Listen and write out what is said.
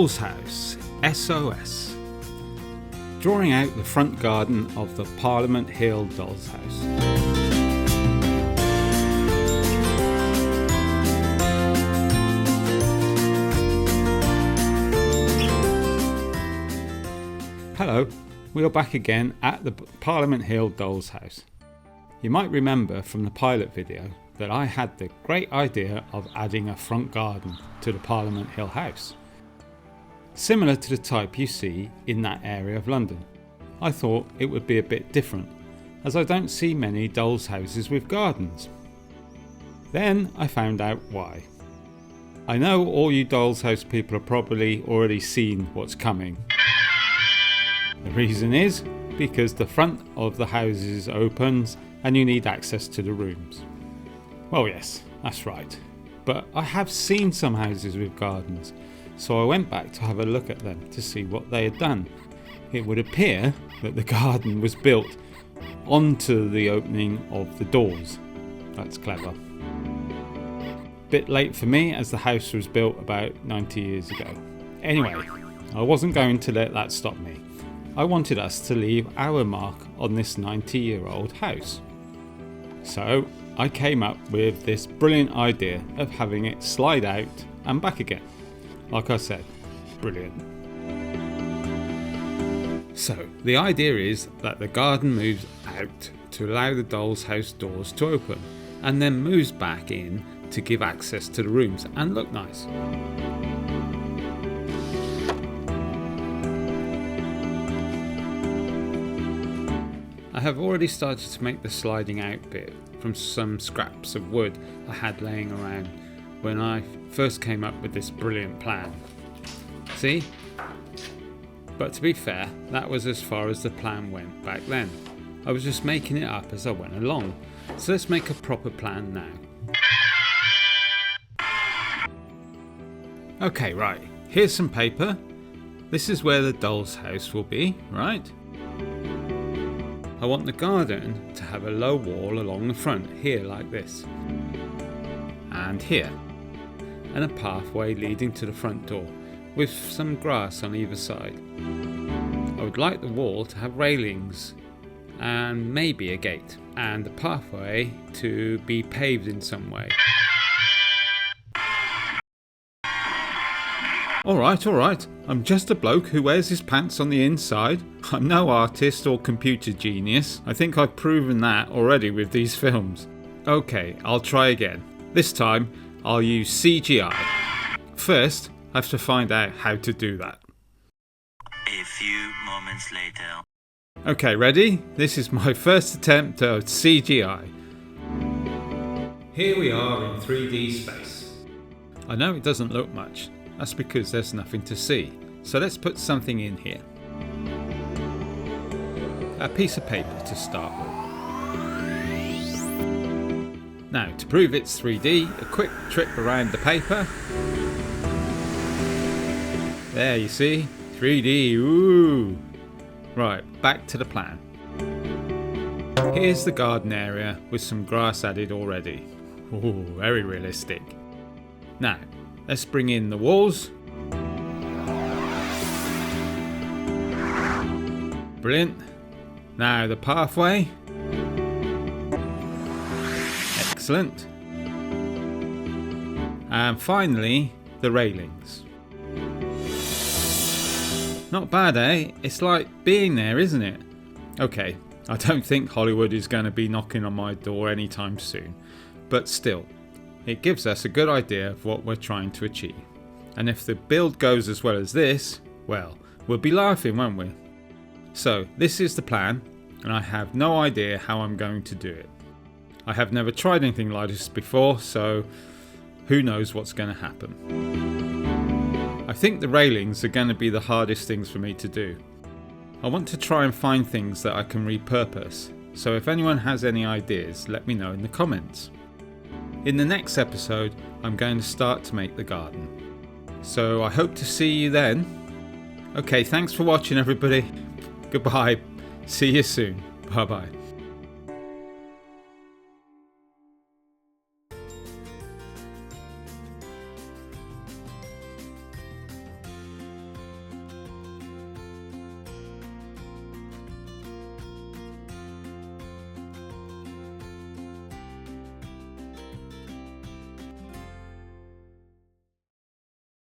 Doll's House, SOS. Drawing out the front garden of the Parliament Hill Doll's House. Hello, we are back again at the Parliament Hill Doll's House. You might remember from the pilot video that I had the great idea of adding a front garden to the Parliament Hill house. Similar to the type you see in that area of London. I thought it would be a bit different, as I don't see many dolls' houses with gardens. Then I found out why. I know all you dolls' house people have probably already seen what's coming. The reason is because the front of the houses opens and you need access to the rooms. Well, yes, that's right. But I have seen some houses with gardens, so I went back to have a look at them to see what they had done. It would appear that the garden was built onto the opening of the doors. That's clever. Bit late for me, as the house was built about 90 years ago. Anyway, I wasn't going to let that stop me. I wanted us to leave our mark on this 90-year-old house. So I came up with this brilliant idea of having it slide out and back again. Like I said, brilliant. So the idea is that the garden moves out to allow the doll's house doors to open, and then moves back in to give access to the rooms and look nice. I have already started to make the sliding out bit from some scraps of wood I had laying around when I first came up with this brilliant plan. See? But to be fair, that was as far as the plan went back then. I was just making it up as I went along. So let's make a proper plan now. Okay, right, here's some paper. This is where the doll's house will be, right? I want the garden to have a low wall along the front, here like this. And here. And a pathway leading to the front door, with some grass on either side. I would like the wall to have railings, and maybe a gate, and the pathway to be paved in some way. Alright, I'm just a bloke who wears his pants on the inside. I'm no artist or computer genius. I think I've proven that already with these films. Okay, I'll try again. This time, I'll use CGI. First, I have to find out how to do that. A few moments later. Okay, ready? This is my first attempt at CGI. Here we are in 3D space. I know it doesn't look much. That's because there's nothing to see. So let's put something in here. A piece of paper to start with. Now, to prove it's 3D, a quick trip around the paper. There, you see? 3D, ooh! Right, back to the plan. Here's the garden area with some grass added already. Ooh, very realistic. Now, let's bring in the walls. Brilliant. Now the pathway. Excellent. And finally, the railings. Not bad, eh? It's like being there, isn't it? Okay, I don't think Hollywood is going to be knocking on my door anytime soon. But still, it gives us a good idea of what we're trying to achieve. And if the build goes as well as this, well, we'll be laughing, won't we? So this is the plan, and I have no idea how I'm going to do it. I have never tried anything like this before, so who knows what's going to happen. I think the railings are going to be the hardest things for me to do. I want to try and find things that I can repurpose, so if anyone has any ideas, let me know in the comments. In the next episode, I'm going to start to make the garden. So I hope to see you then. Okay, thanks for watching everybody. Goodbye. See you soon. Bye bye.